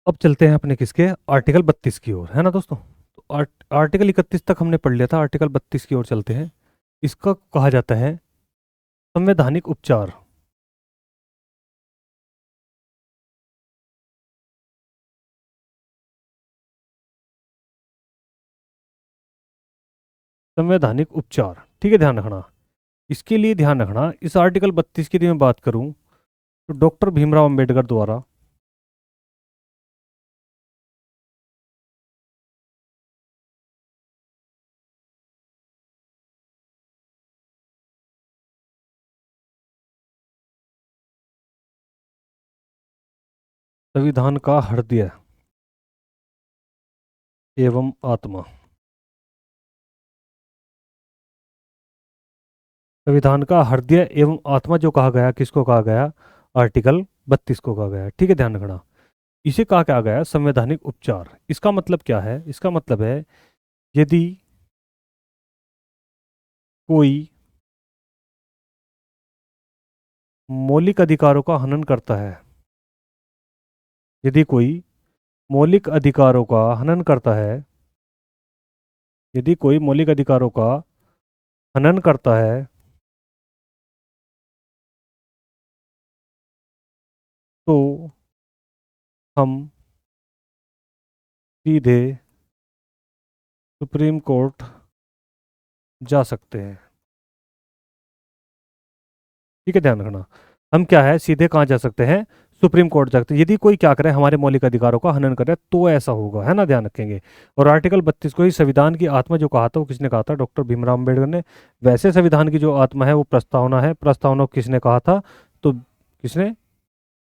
अब चलते हैं अपने किसके आर्टिकल 32 की ओर, है ना दोस्तों। तो आर्टिकल 31 तक हमने पढ़ लिया था, आर्टिकल 32 की ओर चलते हैं। इसका कहा जाता है संवैधानिक उपचार। संवैधानिक उपचार, ठीक है, ध्यान रखना। इसके लिए ध्यान रखना, इस आर्टिकल 32 की यदि मैं बात करूं तो डॉक्टर भीमराव अंबेडकर द्वारा संविधान का हृदय एवं आत्मा, संविधान का हृदय एवं आत्मा जो कहा गया, किसको कहा गया? आर्टिकल 32 को कहा गया, ठीक है, ध्यान रखना। इसे कहा क्या गया? संवैधानिक उपचार। इसका मतलब क्या है? इसका मतलब है यदि कोई मौलिक अधिकारों का हनन करता है, यदि कोई मौलिक अधिकारों का हनन करता है, यदि कोई मौलिक अधिकारों का हनन करता है, तो हम सीधे सुप्रीम कोर्ट जा सकते हैं, ठीक है, ध्यान रखना। हम क्या है, सीधे कहाँ जा सकते हैं? सुप्रीम कोर्ट जा सकते हैं। यदि कोई क्या करे, हमारे मौलिक अधिकारों का हनन करे, तो ऐसा होगा, है ना, ध्यान रखेंगे। और आर्टिकल 32 को ही संविधान की आत्मा जो कहा था, वो किसने कहा था? डॉक्टर भीमराव अम्बेडकर ने। वैसे संविधान की जो आत्मा है वो प्रस्तावना है। प्रस्तावना को किसने कहा था? तो किसने?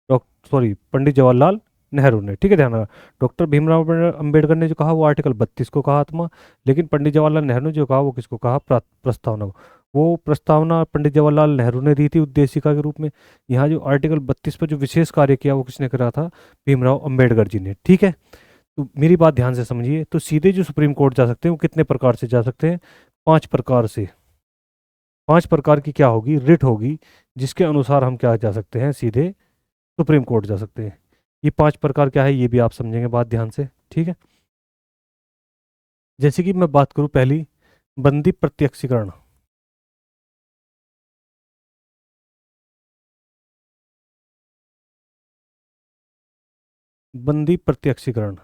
डॉक्टर सॉरी पंडित जवाहरलाल नेहरू ने, ठीक है, ध्यान रखना। डॉक्टर भीमराव अंबेडकर ने जो कहा वो आर्टिकल 32 को कहा आत्मा, लेकिन पंडित जवाहरलाल नेहरू ने जो कहा वो किसको कहा? प्रस्तावना को। वो प्रस्तावना पंडित जवाहरलाल नेहरू ने दी थी उद्देशिका के रूप में। यहाँ जो आर्टिकल 32 पर जो विशेष कार्य किया वो किसने करा था? भीमराव अंबेडकर जी ने, ठीक है। तो मेरी बात ध्यान से समझिए, तो सीधे जो सुप्रीम कोर्ट जा सकते हैं वो कितने प्रकार से जा सकते हैं? 5 प्रकार से। 5 प्रकार की क्या होगी? रिट होगी, जिसके अनुसार हम क्या जा सकते हैं? सीधे सुप्रीम कोर्ट जा सकते हैं। ये 5 प्रकार क्या है ये भी आप समझेंगे, बात ध्यान से, ठीक है। जैसे कि मैं बात करूं पहली, बंदी प्रत्यक्षीकरण। बंदी प्रत्यक्षीकरण,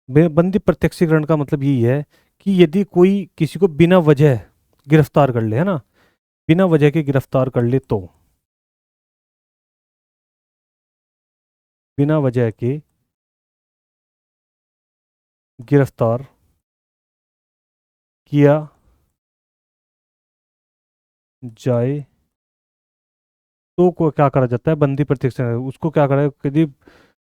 बंदी प्रत्यक्षीकरण का मतलब यही है कि यदि कोई किसी को बिना वजह गिरफ्तार कर ले, है ना, बिना वजह के गिरफ्तार कर ले, तो बिना वजह के गिरफ्तार किया जाए तो को क्या करा जाता है? बंदी प्रत्यक्षीकरण। उसको क्या करा, यदि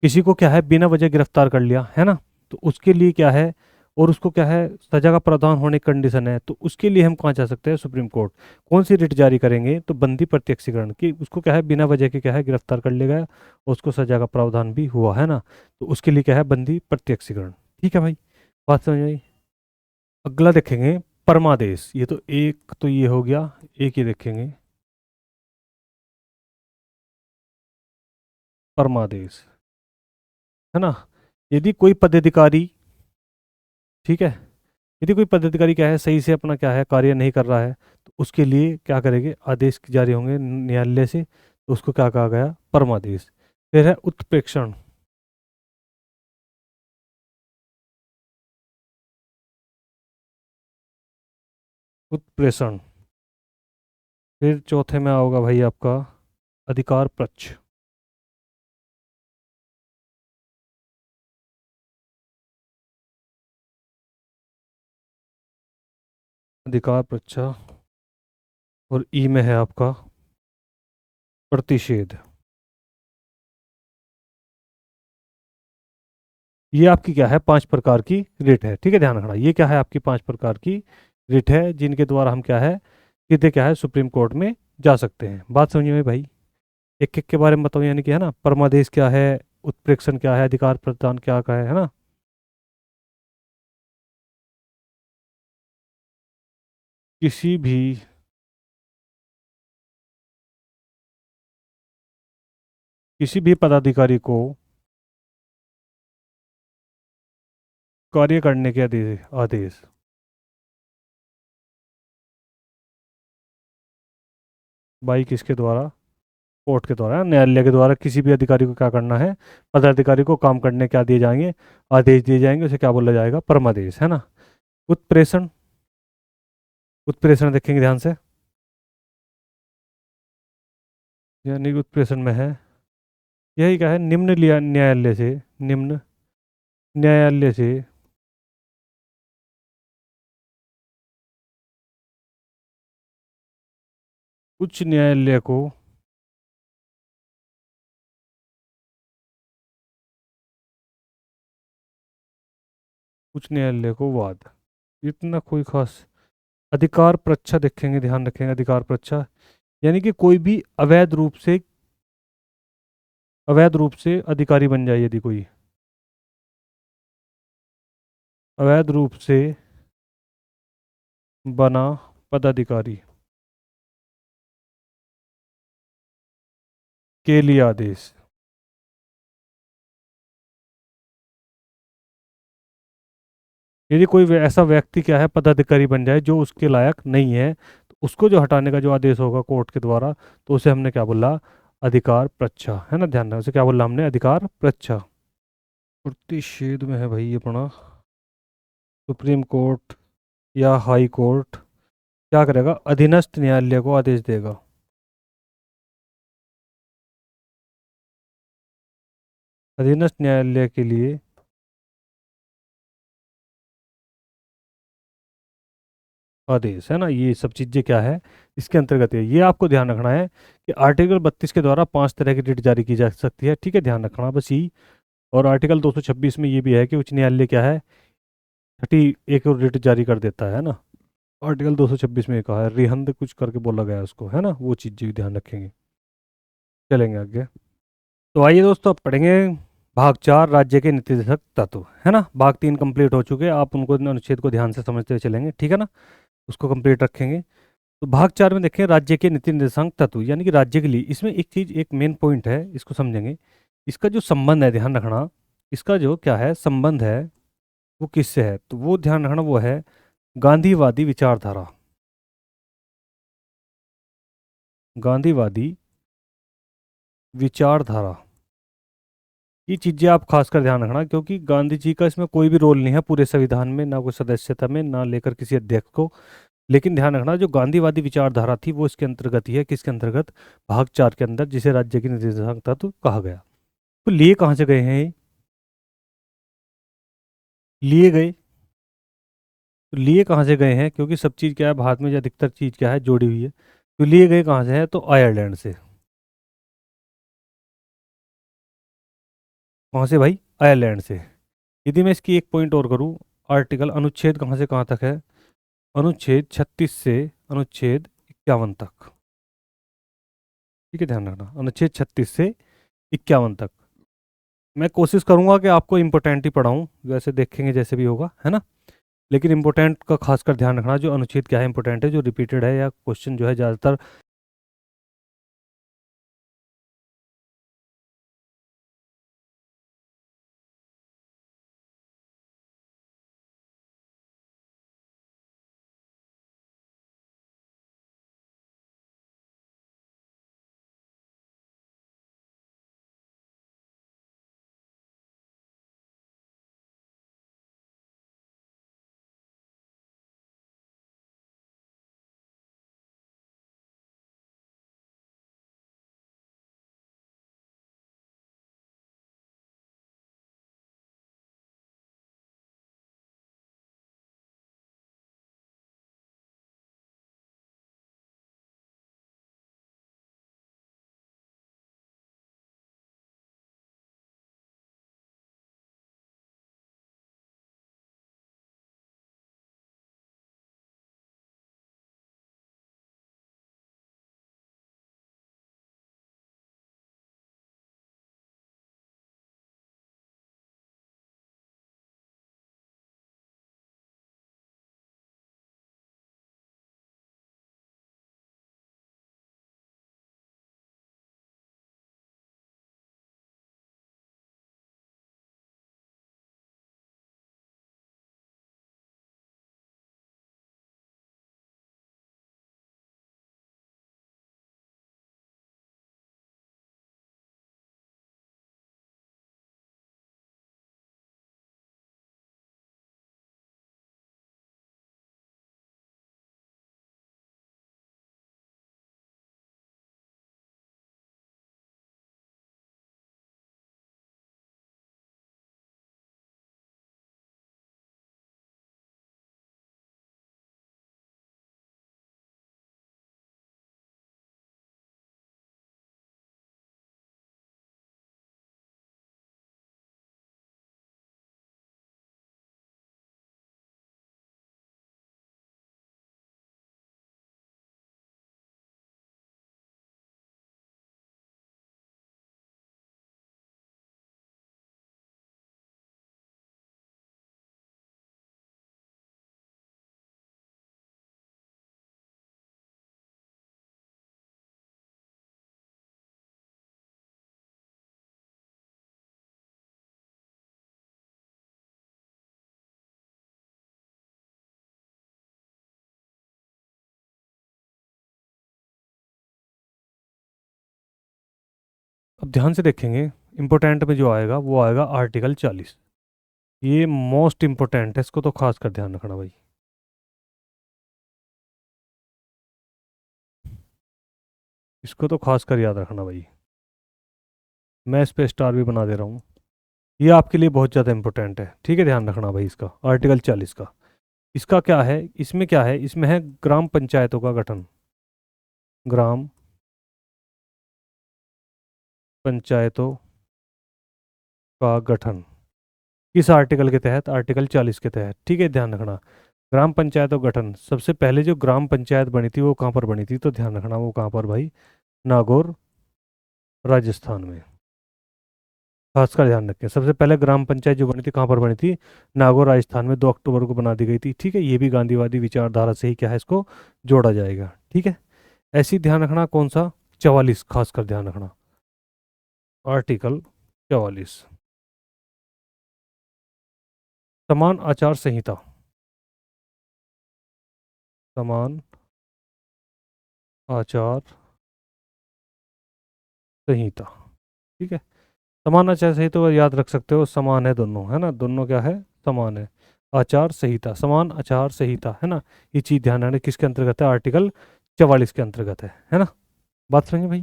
किसी को क्या है बिना वजह गिरफ्तार कर लिया, है ना, तो उसके लिए क्या है, और उसको क्या है सजा का प्रावधान होने की कंडीशन है, तो उसके लिए हम कहाँ जा सकते हैं? Supreme court. कौन सी रिट जारी करेंगे? तो बंदी प्रत्यक्षीकरण की। उसको क्या है बिना वजह के क्या है गिरफ्तार कर लिया गया और उसको सजा का प्रावधान भी हुआ, है ना, तो उसके लिए क्या है? बंदी प्रत्यक्षीकरण, ठीक है भाई, बात समझ आई। अगला देखेंगे परमादेश। ये तो एक तो ये हो गया, एक ही देखेंगे परमादेश, है ना। यदि कोई पदाधिकारी, ठीक है, यदि कोई पदाधिकारी क्या है सही से अपना क्या है कार्य नहीं कर रहा है, तो उसके लिए क्या करेंगे? आदेश जारी होंगे न्यायालय से, तो उसको क्या कहा गया? परमादेश। फिर है उत्प्रेक्षण। उत्प्रेषण। फिर चौथे में आओगा भाई आपका अधिकार पक्ष। अधिकार पक्ष। और ई में है आपका प्रतिषेध। ये आपकी क्या है? 5 प्रकार की रिट है, ठीक है, ध्यान रखना। ये क्या है? आपकी 5 प्रकार की रिट है, जिनके द्वारा हम क्या है सीधे क्या है सुप्रीम कोर्ट में जा सकते हैं। बात समझ में भाई? एक एक के बारे में बताओ, यानी कि, है ना, परमादेश क्या है, उत्प्रेक्षण क्या है, अधिकार प्रदान क्या का है ना। किसी भी किसी भी पदाधिकारी को कार्य करने के आदेश आदेश। बाई किसके द्वारा? कोर्ट के द्वारा, न्यायालय के द्वारा किसी भी अधिकारी को क्या करना है? पदाधिकारी को काम करने क्या दिए जाएंगे? आदेश दिए जाएंगे, उसे क्या बोला जाएगा? परमादेश, है ना। उत्प्रेषण, उत्प्रेषण देखेंगे ध्यान से। यानी कि उत्प्रेषण में है, यही क्या है, निम्न न्यायालय से, निम्न न्यायालय से उच्च न्यायालय को उच्च न्यायालय को वाद, इतना कोई खास। अधिकार परीक्षा देखेंगे, ध्यान रखेंगे, अधिकार परीक्षा यानी कि कोई भी अवैध रूप से अधिकारी बन जाए, यदि कोई अवैध रूप से बना पदाधिकारी के लिए आदेश। यदि कोई ऐसा व्यक्ति क्या है, पदाधिकारी बन जाए जो उसके लायक नहीं है, तो उसको जो हटाने का जो आदेश होगा कोर्ट के द्वारा, तो उसे हमने क्या बोला? अधिकार परीक्षा, है ना। ध्यान रखना, उसे क्या बोला हमने? अधिकार परीक्षा। प्रतिषेध में है भाई अपना सुप्रीम कोर्ट या हाई कोर्ट क्या करेगा? अधीनस्थ न्यायालय को आदेश देगा। अधीनस्थ न्यायालय के लिए आदेश, है ना। ये सब चीजें क्या है, इसके अंतर्गत है। ये आपको ध्यान रखना है कि आर्टिकल 32 के द्वारा 5 तरह की रिट जारी की जा सकती है, ठीक है, ध्यान रखना बस यही। और आर्टिकल 226 में ये भी है कि उच्च न्यायालय क्या है, छठी एक और रिट जारी कर देता है ना। आर्टिकल 226 में कहा है, रिहंद कुछ करके बोला गया है उसको, है ना, वो चीज़ भी ध्यान रखेंगे। चलेंगे आगे। तो आइए दोस्तों, अब पढ़ेंगे भाग 4, राज्य के नीतिदेशक तत्व, है ना। भाग 3 कंप्लीट हो चुके हैं, आप उनको अनुच्छेद को ध्यान से समझते हुए चलेंगे, ठीक है ना। उसको कंप्लीट रखेंगे। तो भाग 4 में देखें राज्य के नीति निर्देशांक तत्व, यानी कि राज्य के लिए इसमें एक चीज, एक मेन पॉइंट है, इसको समझेंगे। इसका जो संबंध है, ध्यान रखना, इसका जो क्या है संबंध है, वो किससे है? तो वो ध्यान रखना, वो है गांधीवादी विचारधारा। गांधीवादी विचारधारा, ये चीजें आप खासकर ध्यान रखना, क्योंकि गांधी जी का इसमें कोई भी रोल नहीं है पूरे संविधान में, ना कोई सदस्यता में, ना लेकर किसी अध्यक्ष को। लेकिन ध्यान रखना, जो गांधीवादी विचारधारा थी वो इसके अंतर्गत ही है, किसके अंतर्गत? भाग 4 के अंदर, जिसे राज्य की निर्देशांक तत्व कहा गया। तो लिए कहाँ से गए हैं ये? लिए गए, तो लिए कहाँ से गए हैं? क्योंकि सब चीज़ क्या है, भारत में जो अधिकतर चीज़ क्या है जोड़ी हुई है। तो लिए गए कहाँ से है? तो आयरलैंड से। कहाँ से भाई? आयरलैंड से। यदि मैं इसकी एक पॉइंट और करूँ, आर्टिकल अनुच्छेद कहाँ से कहाँ तक है? अनुच्छेद 36 से अनुच्छेद 51 तक, ठीक है, ध्यान रखना, अनुच्छेद 36 से 51 तक। मैं कोशिश करूंगा कि आपको इम्पोर्टेंट ही पढ़ाऊँ, वैसे देखेंगे जैसे भी होगा, है ना। लेकिन इंपॉर्टेंट का खासकर ध्यान रखना, जो अनुच्छेद क्या है इंपॉर्टेंट है, जो रिपीटेड है या क्वेश्चन जो है ज़्यादातर अब ध्यान से देखेंगे, इम्पोर्टेंट में जो आएगा वो आएगा आर्टिकल 40। ये मोस्ट इम्पोर्टेंट है, इसको तो खास कर ध्यान रखना भाई। इसको तो खास कर याद रखना भाई, मैं इस पे स्टार भी बना दे रहा हूँ। ये आपके लिए बहुत ज़्यादा इंपॉर्टेंट है, ठीक है, ध्यान रखना भाई इसका, आर्टिकल 40 का। इसका क्या है, इसमें क्या है, इसमें है ग्राम पंचायतों का गठन। ग्राम पंचायतों का गठन किस आर्टिकल के तहत, आर्टिकल 40 के तहत, ठीक है, ध्यान रखना। ग्राम पंचायतों का गठन, सबसे पहले जो ग्राम पंचायत बनी थी वो कहाँ पर बनी थी, तो ध्यान रखना वो कहाँ पर भाई, नागौर राजस्थान में। खासकर ध्यान रखें, सबसे पहले ग्राम पंचायत जो बनी थी कहाँ पर बनी थी, नागौर राजस्थान में, 2 अक्टूबर को बना दी गई थी, ठीक है। ये भी गांधीवादी विचारधारा से ही क्या है, इसको जोड़ा जाएगा, ठीक है। ऐसी ध्यान रखना, कौन सा, 44, खासकर ध्यान रखना, आर्टिकल 44। समान आचार संहिता, समान आचार संहिता, ठीक है। समान आचार संहिता को याद रख सकते हो, समान है दोनों, है ना, दोनों क्या है, समान है। आचार संहिता, समान आचार संहिता, है ना, ये चीज ध्यान रखना किसके अंतर्गत है, आर्टिकल 44 के अंतर्गत है ना। बात समझिए भाई,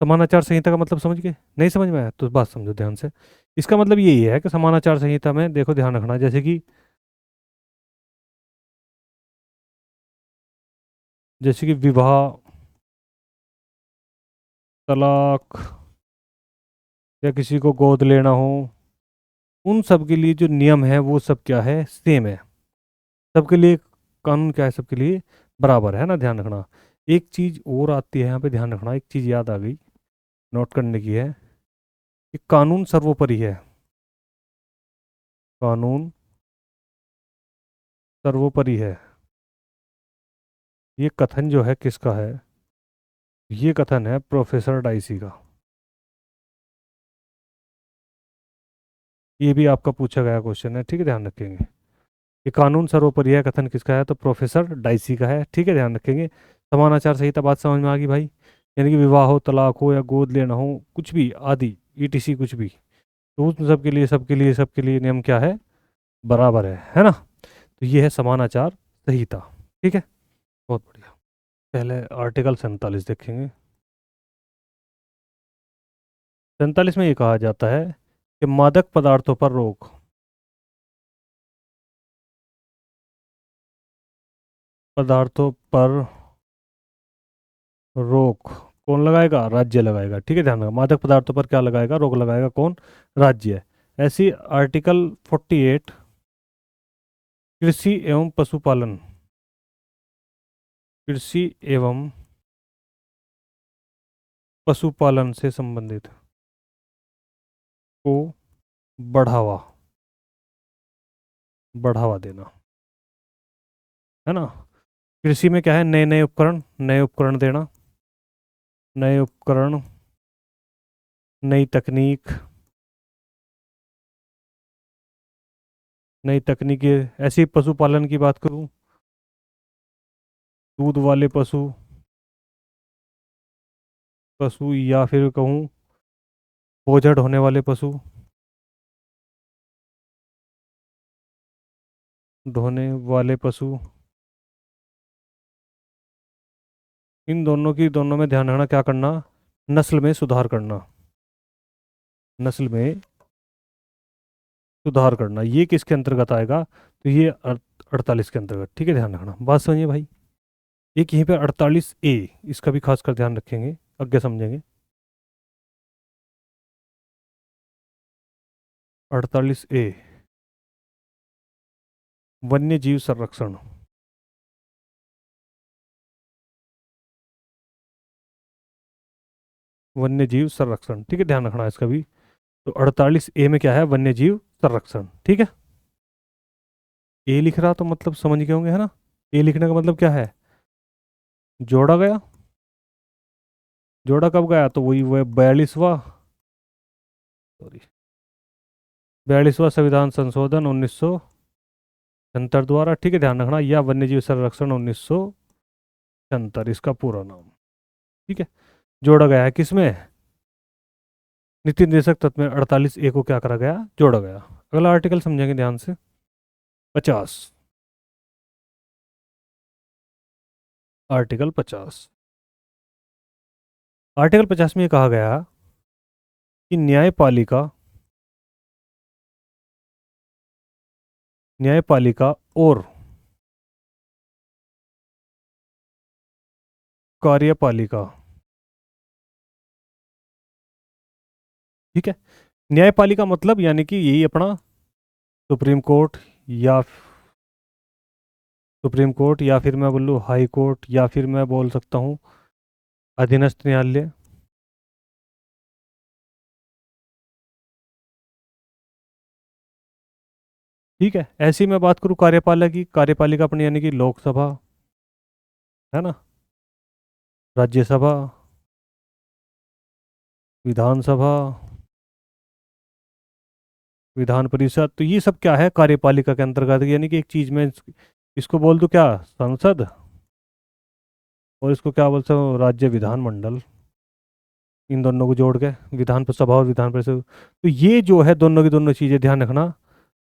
समान आचार संहिता का मतलब समझ गए, नहीं समझ में आया तो बात समझो ध्यान से। इसका मतलब यही है कि समान आचार संहिता में देखो ध्यान रखना, जैसे कि विवाह, तलाक, या किसी को गोद लेना हो, उन सब के लिए जो नियम है वो सब क्या है, सेम है। सबके लिए कानून क्या है, सबके लिए बराबर है ना, ध्यान रखना। एक चीज और आती है यहाँ पे, ध्यान रखना, एक चीज याद आ गई, नोट करने की है, कि कानून सर्वोपरि है। कानून सर्वोपरि है, ये कथन जो है किसका है, ये कथन है प्रोफेसर डाइसी का। ये भी आपका पूछा गया क्वेश्चन है, ठीक है, ध्यान रखेंगे। ये कानून सर्वोपरि है कथन किसका है, तो प्रोफेसर डाइसी का है, ठीक है, ध्यान रखेंगे। समान आचार संहिता बात समझ में आ गई भाई, यानी कि विवाह हो, तलाक हो, या गोद लेना हो, कुछ भी आदि, ईटीसी कुछ भी, तो उस सबके लिए नियम क्या है, बराबर है ना। तो ये है समान आचार संहिता, ठीक है, बहुत बढ़िया। पहले आर्टिकल 47 देखेंगे। 47 में ये कहा जाता है कि मादक पदार्थों पर रोक, पदार्थों पर रोक कौन लगाएगा, राज्य लगाएगा, ठीक है, ध्यान रखना, मादक पदार्थों पर क्या लगाएगा, रोक लगाएगा कौन, राज्य। ऐसी आर्टिकल 48, कृषि एवं पशुपालन, कृषि एवं पशुपालन से संबंधित को बढ़ावा बढ़ावा देना, है ना। कृषि में क्या है, नए उपकरण देना, नए उपकरण, नई तकनीक, नई तकनीकी। ऐसी पशुपालन की बात करूं, दूध वाले पशु, पशु या फिर कहूं बोझा ढोने वाले पशु, ढोने वाले पशु, इन दोनों में ध्यान रखना, क्या करना, नस्ल में सुधार करना, नस्ल में सुधार करना, ये किसके अंतर्गत आएगा, तो ये 48 के अंतर्गत, ठीक है, ध्यान रखना, बात समझिए भाई। एक यहीं पे 48A, इसका भी खासकर ध्यान रखेंगे, आगे समझेंगे। 48A, वन्य जीव संरक्षण, वन्य जीव संरक्षण, ठीक है, ध्यान रखना इसका भी। तो 48A में क्या है, वन्य जीव संरक्षण, ठीक है। ए लिख रहा तो मतलब समझ गए होंगे, है ना। ए लिखने का मतलब क्या है, जोड़ा गया, जोड़ा कब गया, तो वही वो 42वां संविधान संशोधन 1976 द्वारा, ठीक है, ध्यान रखना, या वन्यजीव संरक्षण 1976, इसका पूरा नाम, ठीक है। जोड़ा गया है किसमें, नीति निर्देशक तत्व में 48A को क्या करा गया, जोड़ा गया। अगला आर्टिकल समझेंगे ध्यान से, 50। आर्टिकल 50। आर्टिकल 50 में ये कहा गया कि न्यायपालिका और कार्यपालिका, ठीक है, न्यायपालिका मतलब यानी कि यही अपना सुप्रीम कोर्ट या फिर मैं बोल लूँ हाई कोर्ट, या फिर मैं बोल सकता हूँ अधीनस्थ न्यायालय, ठीक है। ऐसी मैं बात करूँ कार्यपालिका की, कार्यपालिका अपनी यानी कि लोकसभा, है ना, राज्यसभा, विधानसभा, विधान परिषद, तो ये सब क्या है कार्यपालिका के अंतर्गत, यानी कि एक चीज में इसको बोल दूं क्या, संसद, और इसको क्या बोलते हो, राज्य विधानमंडल, इन दोनों को जोड़ के विधान सभा और विधान परिषद। तो ये जो है दोनों की दोनों चीजें ध्यान रखना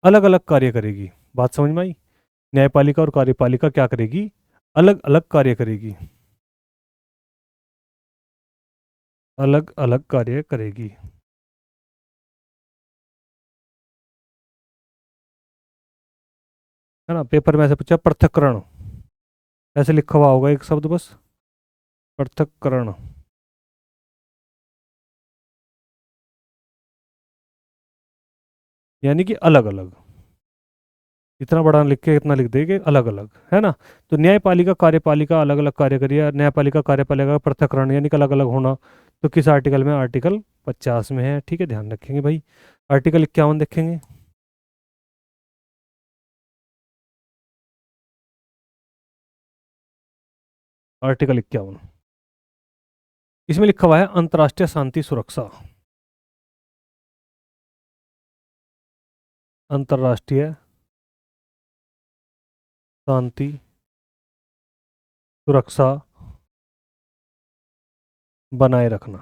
अलग अलग कार्य करेगी। बात समझ में आई? न्यायपालिका और कार्यपालिका क्या करेगी, अलग अलग कार्य करेगी, अलग अलग कार्य करेगी, है ना। पेपर में ऐसे पूछा पृथक्करण, ऐसे लिखा हुआ होगा एक शब्द बस, पृथक्करण, यानी कि अलग अलग, इतना बड़ा लिख के इतना लिख देंगे अलग अलग, है ना। तो न्यायपालिका कार्यपालिका अलग अलग कार्य करिए, न्यायपालिका कार्यपालिका का पृथक्करण यानी कि अलग अलग होना, तो किस आर्टिकल में, आर्टिकल 50 में है, ठीक है, ध्यान रखेंगे भाई। आर्टिकल 51 देखेंगे, आर्टिकल 51, इसमें लिखा हुआ है अंतर्राष्ट्रीय शांति सुरक्षा, अंतर्राष्ट्रीय शांति सुरक्षा बनाए रखना,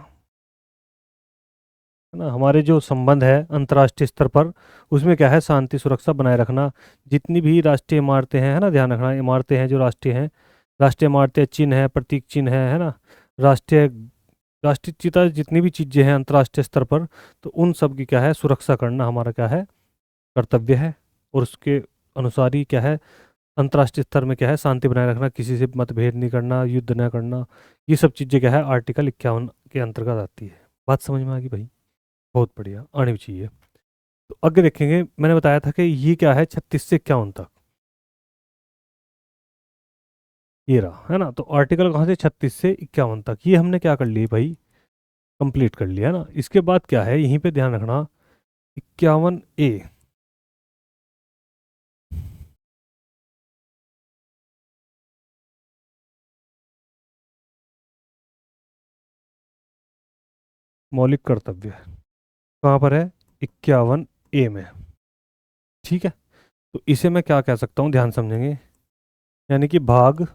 है ना। हमारे जो संबंध है अंतर्राष्ट्रीय स्तर पर, उसमें क्या है, शांति सुरक्षा बनाए रखना। जितनी भी राष्ट्रीय इमारतें हैं, है ना, ध्यान रखना, इमारतें हैं जो राष्ट्रीय हैं, राष्ट्रीय इमारतें, चिन्ह है, प्रतीक चिन्ह है ना, राष्ट्रीय राष्ट्रीय चिता, जितनी भी चीज़ें हैं अंतर्राष्ट्रीय स्तर पर, तो उन सब की क्या है, सुरक्षा करना हमारा क्या है, कर्तव्य है। और उसके अनुसार ही क्या है, अंतर्राष्ट्रीय स्तर में क्या है, शांति बनाए रखना, किसी से मतभेद नहीं करना, युद्ध न करना, ये सब चीज़ें क्या है आर्टिकल 51 के अंतर्गत आती है। बात समझ में आ गई भाई? बहुत बढ़िया, आनी भी चाहिए। तो आगे देखेंगे, मैंने बताया था कि ये क्या है 36 से 51 तक, ये रहा, है ना। तो आर्टिकल कहाँ से 36 से 51 तक, ये हमने क्या कर लिए भाई, कंप्लीट कर लिया, है ना। इसके बाद क्या है, यहीं पे ध्यान रखना, 51A, मौलिक कर्तव्य, कहाँ पर है, 51A में, ठीक है। तो इसे मैं क्या कह सकता हूँ, ध्यान समझेंगे, यानी कि भाग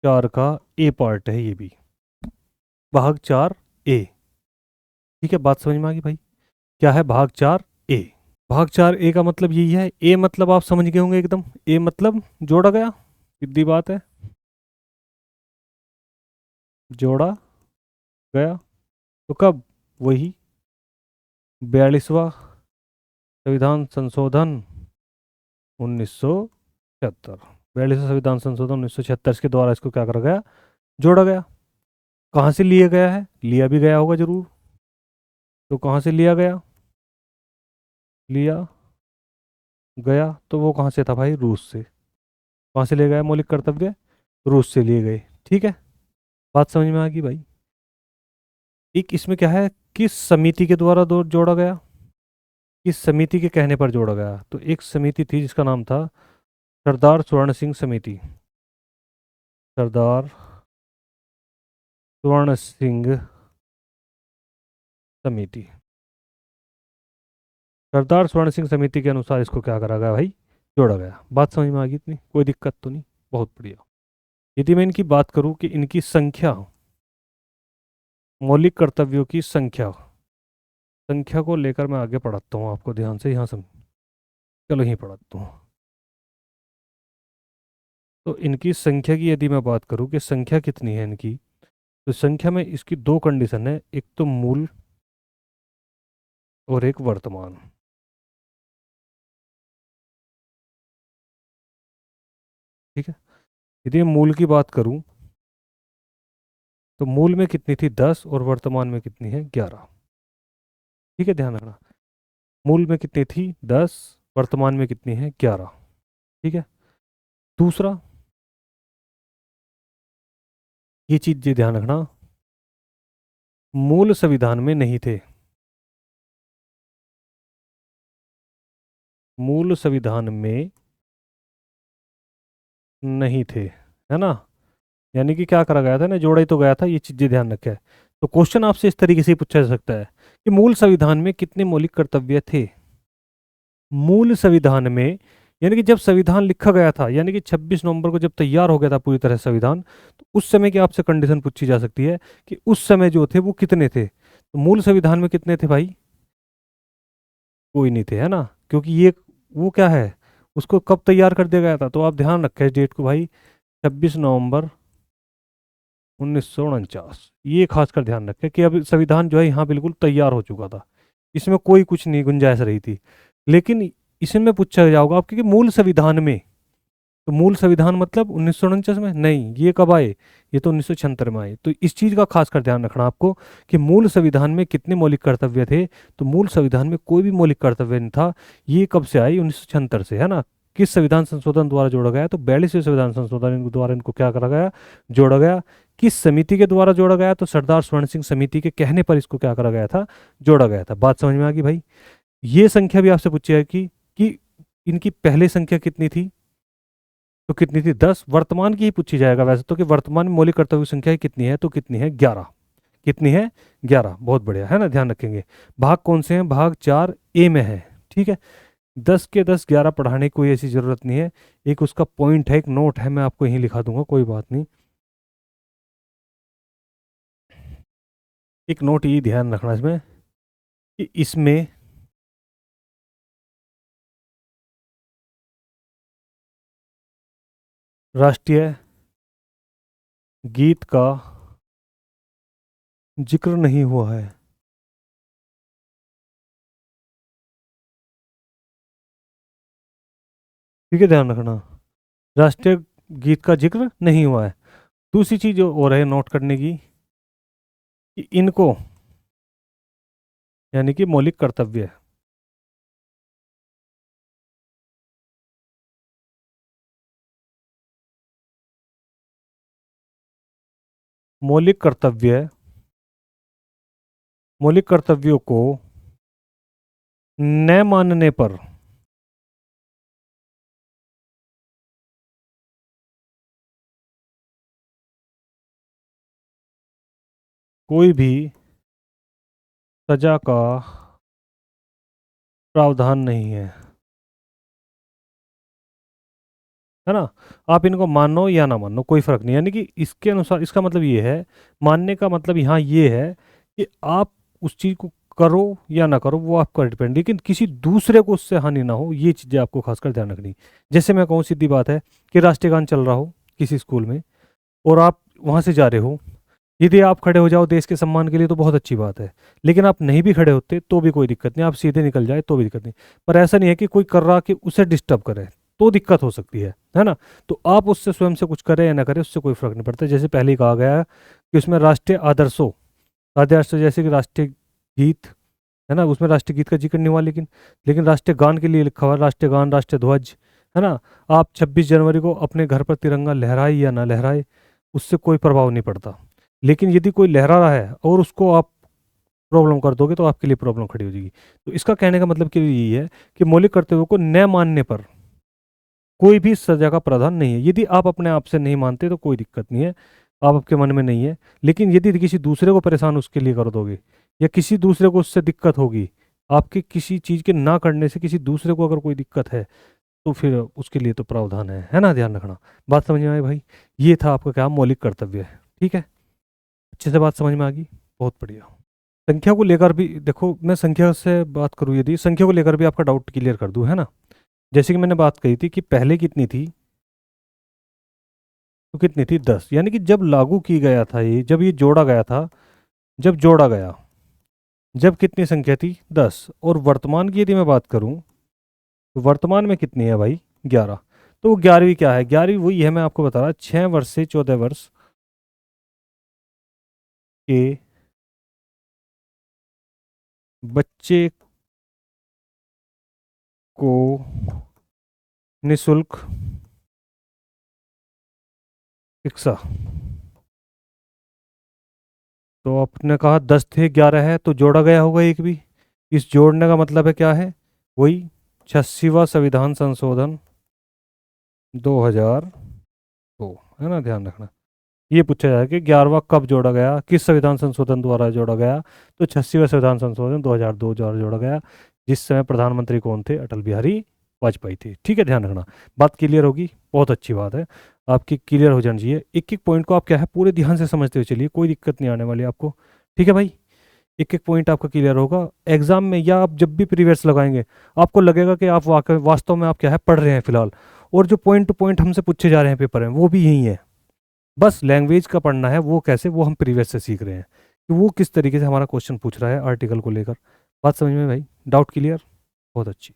4 का ए पार्ट है ये भी, भाग 4A, ठीक है। बात समझ में आ गई भाई? क्या है भाग 4A? भाग 4A का मतलब यही है, ए मतलब आप समझ गए होंगे एकदम, ए मतलब जोड़ा गया, सीधी बात है, जोड़ा गया। तो कब, वही 42वां संविधान संशोधन 1976, 42वां संविधान संशोधन 1976 के द्वारा इसको क्या करा गया, जोड़ा गया। कहाँ से लिया गया है, लिया भी गया होगा जरूर, तो कहाँ से लिया गया, लिया गया, तो वो कहाँ से था भाई, रूस से। कहाँ से लिए गए मौलिक कर्तव्य, रूस से लिए गए, ठीक है। बात समझ में आ गई भाई? एक इसमें क्या है, किस समिति के द्वारा जोड़ा गया, किस समिति के कहने पर जोड़ा गया, तो एक समिति थी जिसका नाम था सरदार स्वर्ण सिंह समिति, सरदार स्वर्ण सिंह समिति, सरदार स्वर्ण सिंह समिति के अनुसार इसको क्या करा गया भाई, जोड़ा गया। बात समझ में आ गई इतनी, कोई दिक्कत तो नहीं? बहुत बढ़िया। यदि मैं इनकी बात करूं कि इनकी संख्या, मौलिक कर्तव्यों की संख्या, संख्या को लेकर मैं आगे पढ़ाता हूँ आपको, ध्यान से यहाँ समझ। चलो यहीं पढ़ाता हूँ। तो इनकी संख्या की यदि मैं बात करूँ कि संख्या कितनी है इनकी, तो संख्या में इसकी दो कंडीशन है, एक तो मूल और एक वर्तमान। ठीक है। यदि मैं मूल की बात करूँ तो मूल में कितनी थी 10 और वर्तमान में कितनी है 11। ठीक है, ध्यान रखना। मूल में कितनी थी 10, वर्तमान में कितनी है 11। ठीक है। दूसरा, ये चीज ये ध्यान रखना, मूल संविधान में नहीं थे। मूल संविधान में नहीं थे, है ना। यानी कि क्या करा गया था ना, जोड़ा ही तो गया था, ये चीजें ध्यान रखे। तो क्वेश्चन आपसे इस तरीके से ही पूछा जा सकता है कि मूल संविधान में कितने मौलिक कर्तव्य थे। मूल संविधान में यानी कि जब संविधान लिखा गया था, यानी कि 26 नवंबर को जब तैयार हो गया था पूरी तरह संविधान, तो उस समय की आपसे कंडीशन पूछी जा सकती है कि उस समय जो थे वो कितने थे। तो मूल संविधान में कितने थे भाई, कोई नहीं थे, है ना। क्योंकि ये वो क्या है, उसको कब तैयार कर दिया गया था, तो आप ध्यान रखें इस डेट को भाई, 26 नवंबर 1949। ये खासकर ध्यान रखें कि अब संविधान जो है यहाँ बिल्कुल तैयार हो चुका था, इसमें कोई कुछ नहीं गुंजाइश रही थी। लेकिन इसमें पूछा जाओगा आपके कि मूल संविधान में, तो मूल संविधान मतलब 1949 में नहीं, ये कब आए, ये तो 1976 में आए। तो इस चीज का खास कर ध्यान रखना आपको कि मूल संविधान में कितने मौलिक कर्तव्य थे। तो मूल संविधान में कोई भी मौलिक कर्तव्य नहीं था। ये कब से आई, 1976 से, है ना। किस संविधान संशोधन द्वारा जोड़ा गया, तो 42वें संविधान संशोधन द्वारा इनको क्या करा गया, जोड़ा गया। किस समिति के द्वारा जोड़ा गया, तो सरदार स्वर्ण सिंह समिति के कहने पर इसको क्या करा गया था, जोड़ा गया था। बात समझ में आ गई भाई। ये संख्या भी आपसे पूछी है कि इनकी पहले संख्या कितनी थी, तो कितनी थी 10। वर्तमान की ही पूछी जाएगा वैसे तो, कि वर्तमान में मौलिक कर्तव्य संख्या कितनी है, तो कितनी है 11। कितनी है 11, बहुत बढ़िया, है ना, ध्यान रखेंगे। भाग कौन से हैं, भाग 4A में है। ठीक है। 10 के 10 11 पढ़ाने की कोई ऐसी जरूरत नहीं है, एक उसका पॉइंट है, एक नोट है, मैं आपको यहीं लिखा दूंगा, कोई बात नहीं। एक नोट ये ध्यान रखना इसमें कि इसमें राष्ट्रीय गीत का जिक्र नहीं हुआ है। ठीक है, ध्यान रखना, राष्ट्रीय गीत का जिक्र नहीं हुआ है। दूसरी चीज और है नोट करने की कि इनको, यानी कि मौलिक कर्तव्य, मौलिक कर्तव्य, मौलिक कर्तव्यों को न मानने पर कोई भी सजा का प्रावधान नहीं है, है ना। आप इनको मानो या ना मानो कोई फर्क नहीं, यानी कि इसके अनुसार इसका मतलब ये है, मानने का मतलब यहाँ ये है कि आप उस चीज को करो या ना करो वो आपका डिपेंड, लेकिन किसी दूसरे को उससे हानि ना हो, ये चीजें आपको खासकर ध्यान रखनी। जैसे मैं कहूँ, सीधी बात है कि राष्ट्रीय गान चल रहा हो किसी स्कूल में और आप वहां से जा रहे हो, यदि आप खड़े हो जाओ देश के सम्मान के लिए तो बहुत अच्छी बात है, लेकिन आप नहीं भी खड़े होते तो भी कोई दिक्कत नहीं, आप सीधे निकल जाए तो भी दिक्कत नहीं। पर ऐसा नहीं है कि कोई कर रहा कि उसे डिस्टर्ब करे, तो दिक्कत हो सकती है ना। तो आप उससे स्वयं से कुछ करें या ना करें उससे कोई फर्क नहीं पड़ता। जैसे पहले ही कहा गया है कि उसमें राष्ट्रीय आदर्शों, आदर्श जैसे कि राष्ट्रीय गीत, है ना, उसमें राष्ट्रीय गीत का जिक्र नहीं हुआ, लेकिन राष्ट्रीय गान के लिए लिखा हुआ है, राष्ट्रीय गान, राष्ट्रीय ध्वज, है ना। आप 26 जनवरी को अपने घर पर तिरंगा लहराए या ना लहराए उससे कोई प्रभाव नहीं पड़ता। लेकिन यदि कोई लहरा रहा है और उसको आप प्रॉब्लम कर दोगे तो आपके लिए प्रॉब्लम खड़ी हो जाएगी। तो इसका कहने का मतलब कि यही है कि मौलिक कर्तव्यों को न मानने पर कोई भी सजा का प्रावधान नहीं है। यदि आप अपने आप से नहीं मानते तो कोई दिक्कत नहीं है, आप आपके मन में नहीं है। लेकिन यदि किसी दूसरे को परेशान उसके लिए कर दोगे या किसी दूसरे को उससे दिक्कत होगी, आपके किसी चीज़ के ना करने से किसी दूसरे को अगर कोई दिक्कत है तो फिर उसके लिए तो प्रावधान है ना, ध्यान रखना। बात समझ में आई भाई। ये था आपका क्या, मौलिक कर्तव्य है। ठीक है, अच्छे से बात समझ में आ गई, बहुत बढ़िया। संख्या को लेकर भी देखो, मैं संख्या से बात करूँ, यदि संख्या को लेकर भी आपका डाउट क्लियर कर दूँ, है ना। जैसे कि मैंने बात कही थी कि पहले कितनी थी, तो कितनी थी 10, यानी कि जब लागू की गया था ये, जब ये जोड़ा गया था, जब जोड़ा गया, जब कितनी संख्या थी 10। और वर्तमान की यदि मैं बात करूं, तो वर्तमान में कितनी है भाई 11। तो वो 11वीं क्या है, 11वीं वही है, मैं आपको बता रहा, 6 वर्ष से 14 वर्ष के बच्चे को निशुल्क शिक्षा। तो आपने कहा 10 थे 11 है, तो जोड़ा गया होगा एक भी। इस जोड़ने का मतलब है क्या है, वही 86वां संविधान संशोधन 2002, है ना, ध्यान रखना। ये पूछा जाए कि 11वां कब जोड़ा गया, किस संविधान संशोधन द्वारा जोड़ा गया, तो 86वां संविधान संशोधन 2002 द्वारा जोड़ा गया। जिस समय प्रधानमंत्री कौन थे, अटल बिहारी वाजपेयी थे। ठीक है, ध्यान रखना। बात क्लियर होगी, बहुत अच्छी बात है, आपकी क्लियर हो जानी चाहिए। एक एक पॉइंट को आप क्या है पूरे ध्यान से समझते हुए चलिए, कोई दिक्कत नहीं आने वाली आपको। ठीक है भाई, एक एक पॉइंट आपका क्लियर होगा एग्जाम में, या आप जब भी प्रीवियस लगाएंगे आपको लगेगा कि आप वास्तव में आप क्या है पढ़ रहे हैं फिलहाल, और जो पॉइंट टू पॉइंट हमसे पूछे जा रहे हैं पेपर में वो भी यही है। बस लैंग्वेज का पढ़ना है, वो कैसे, वो हम प्रीवियस से सीख रहे हैं कि वो किस तरीके से हमारा क्वेश्चन पूछ रहा है आर्टिकल को लेकर। बात समझ में भाई, डाउट क्लियर, बहुत अच्छी।